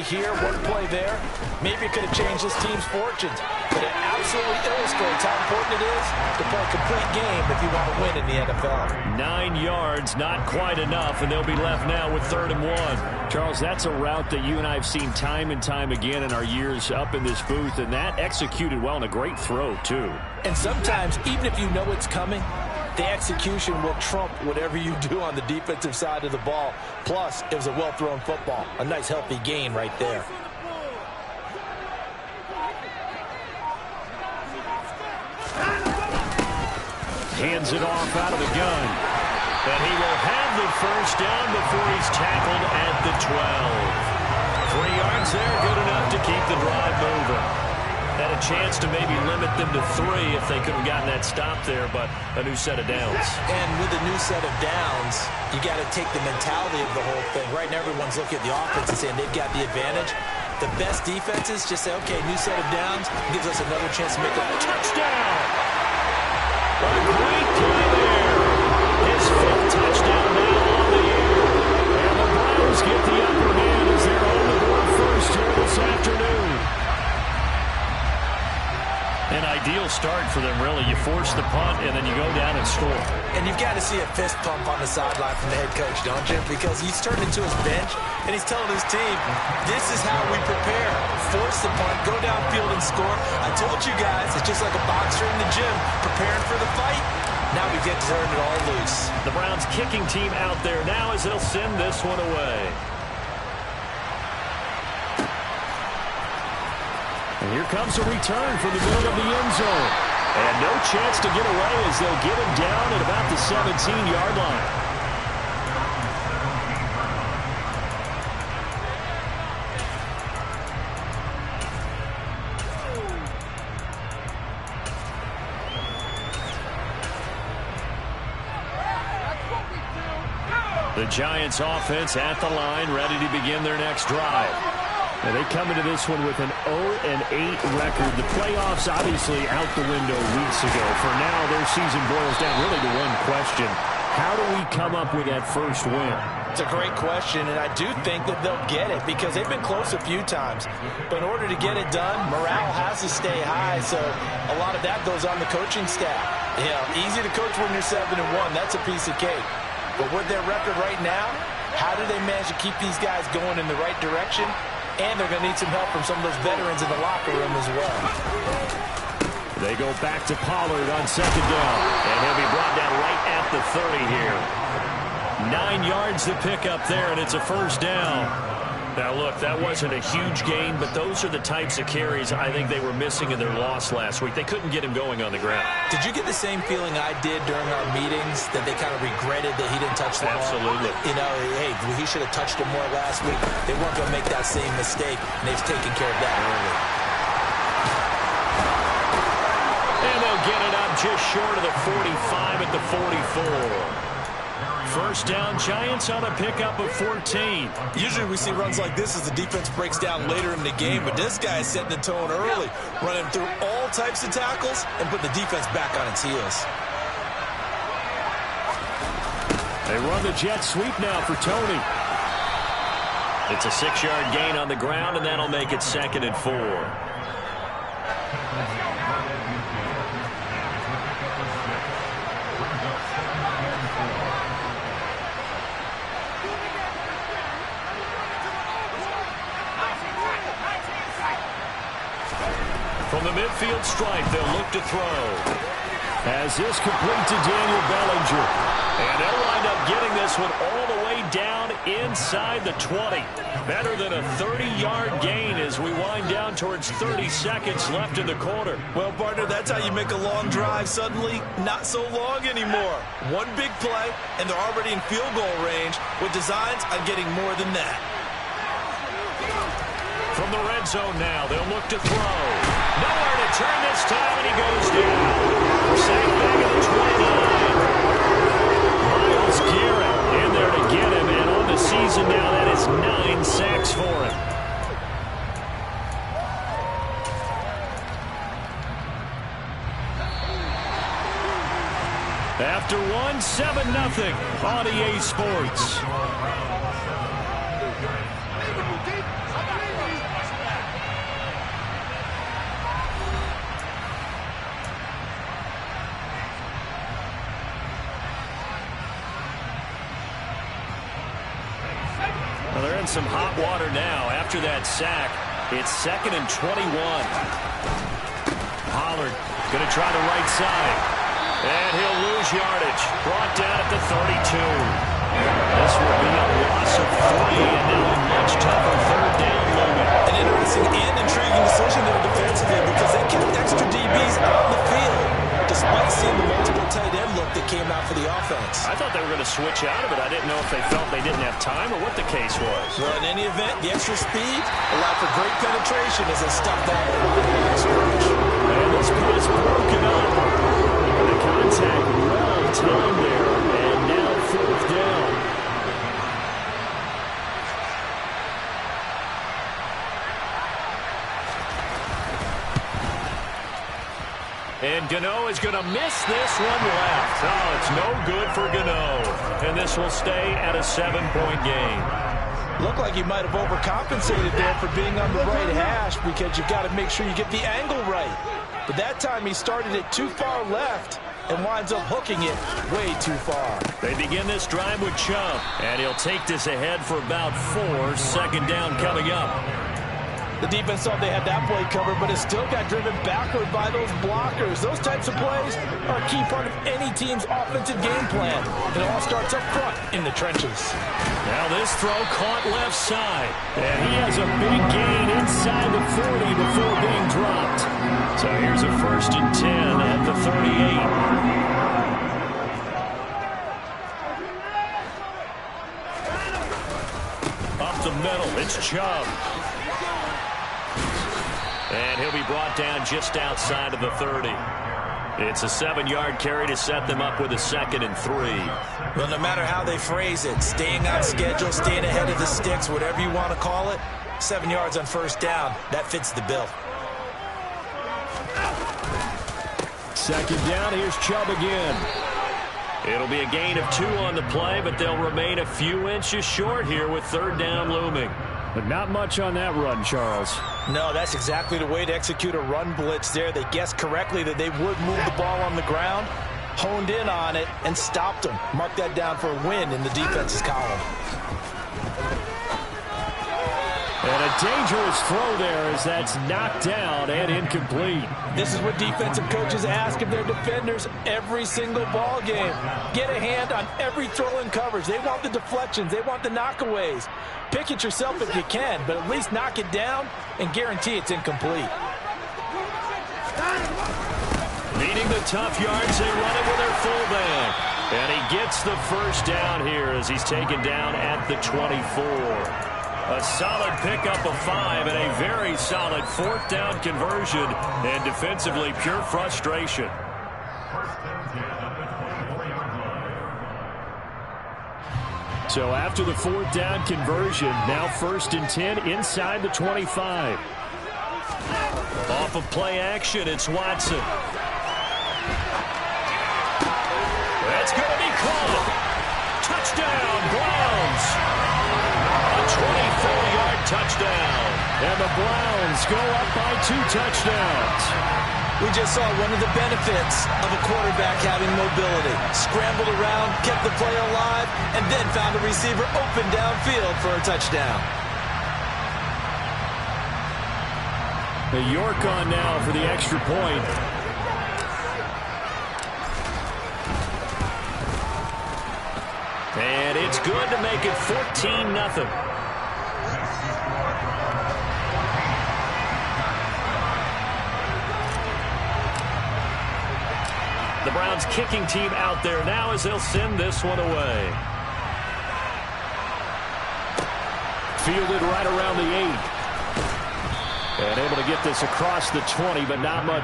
here, one play there, maybe it could have changed this team's fortunes. But it absolutely illustrates how important it is to play a complete game if you want to win in the NFL. 9 yards, not quite enough, and they'll be left now with 3rd and 1. Charles, that's a route that you and I have seen time and time again in our years up in this booth, and that executed well and a great throw, too. And sometimes, even if you know it's coming, the execution will trump whatever you do on the defensive side of the ball. Plus, it was a well-thrown football. A nice, healthy gain right there. Hands it off out of the gun. But he will have the first down before he's tackled at the 12. 3 yards there, good enough to keep the drive moving. Had a chance to maybe limit them to 3 if they could have gotten that stop there, but a new set of downs. And with a new set of downs, you got to take the mentality of the whole thing. Right now, everyone's looking at the offense and saying they've got the advantage. The best defenses just say, okay, new set of downs gives us another chance to make a touchdown. A great play there. His 5th touchdown now on the year. And the Browns get the upper hand as they're on the board first here this afternoon. An ideal start for them, really. You force the punt, and then you go down and score. And you've got to see a fist pump on the sideline from the head coach, don't you? Because he's turned into his bench, and he's telling his team, this is how we prepare. Force the punt, go downfield and score. I told you guys, it's just like a boxer in the gym, preparing for the fight. Now we get to turn it all loose. The Browns kicking team out there now as they'll send this one away. And here comes a return from the middle of the end zone. And no chance to get away as they'll get him down at about the 17-yard line. The Giants offense at the line, ready to begin their next drive. And they come into this one with an 0-8 record. The playoffs obviously out the window weeks ago. For now, their season boils down really to one question. How do we come up with that first win? It's a great question, and I do think that they'll get it because they've been close a few times. But in order to get it done, morale has to stay high, so a lot of that goes on the coaching staff. You know, easy to coach when you're 7-1. That's a piece of cake. But with their record right now, how do they manage to keep these guys going in the right direction? And they're going to need some help from some of those veterans in the locker room as well. They go back to Pollard on 2nd down. And he'll be brought down right at the 30 here. 9 yards to pick up there, and it's a first down. Now, look, that wasn't a huge gain, but those are the types of carries I think they were missing in their loss last week. They couldn't get him going on the ground. Did you get the same feeling I did during our meetings, that they kind of regretted that he didn't touch the ball? Absolutely. You know, hey, he should have touched him more last week. They weren't going to make that same mistake, and they've taken care of that early. And they'll get it up just short of the 45 at the 44. First down, Giants on a pickup of 14. Usually we see runs like this as the defense breaks down later in the game, but this guy is setting the tone early, running through all types of tackles and putting the defense back on its heels. They run the jet sweep now for Tony. It's a 6-yard gain on the ground, and that'll make it 2nd and 4. From the midfield stripe, they'll look to throw. As this complete to Daniel Bellinger. And they'll wind up getting this one all the way down inside the 20. Better than a 30-yard gain as we wind down towards 30 seconds left in the quarter. Well, partner, that's how you make a long drive suddenly not so long anymore. One big play, and they're already in field goal range with designs on getting more than that. From the red zone now, they'll look to throw. Nowhere to turn this time, and he goes down. Sack back at the 29. Myles Garrett in there to get him, and on the season now, that is 9 sacks for him. After one, 7-0 on EA Sports. some hot water now after that sack. It's 2nd and 21. Pollard going to try the right side. And he'll lose yardage. Brought down at the 32. This will be a loss of 3, and now a much tougher 3rd down looming. An interesting and intriguing decision there defensively because they kept extra DBs on the field despite seeing the multiple tight end look that came out for the offense. I thought they were going to switch out of it. I didn't know if they felt they didn't have time or what the case was. Well, in any event, the extra speed allowed for great penetration as they stuffed that line scrimmage. And this pass broken up. The contact well timed there, and now 4th down. And Gano is going to miss this one left. Oh, it's no good for Gano. And this will stay at a 7-point game. Looked like he might have overcompensated there for being on the right hash because you've got to make sure you get the angle right. But that time he started it too far left and winds up hooking it way too far. They begin this drive with Chubb, and he'll take this ahead for about 4. 2nd down coming up. The defense thought they had that play covered, but it still got driven backward by those blockers. Those types of plays are a key part of any team's offensive game plan. It all starts up front in the trenches. Now this throw caught left side, and he has a big gain inside the 40 before being dropped. So here's a 1st and 10 at the 38. Up the middle, it's Chubb. And he'll be brought down just outside of the 30. It's a 7-yard carry to set them up with a 2nd and 3. Well, no matter how they phrase it, staying on schedule, staying ahead of the sticks, whatever you want to call it, 7 yards on 1st down, that fits the bill. 2nd down, here's Chubb again. It'll be a gain of 2 on the play, but they'll remain a few inches short here with 3rd down looming. But not much on that run, Charles. No, that's exactly the way to execute a run blitz there. They guessed correctly that they would move the ball on the ground, honed in on it, and stopped them. Mark that down for a win in the defense's column. And a dangerous throw there as that's knocked down and incomplete. This is what defensive coaches ask of their defenders every single ball game. Get a hand on every throw in coverage. They want the deflections. They want the knockaways. Pick it yourself if you can, but at least knock it down and guarantee it's incomplete. Needing the tough yards, they run it with their fullback. And he gets the 1st down here as he's taken down at the 24. A solid pickup of 5 and a very solid 4th down conversion, and defensively pure frustration. So after the 4th down conversion, now 1st and 10 inside the 25. Off of play action, it's Watson. That's going to be caught. Touchdown, Browns. A 24-yard touchdown. And the Browns go up by 2 touchdowns. We just saw one of the benefits of a quarterback having mobility. Scrambled around, kept the play alive, and then found a receiver open downfield for a touchdown. The York on now for the extra point. And it's good to make it 14-0. The Browns kicking team out there now as they'll send this one away. Fielded right around the 8. And able to get this across the 20, but not much.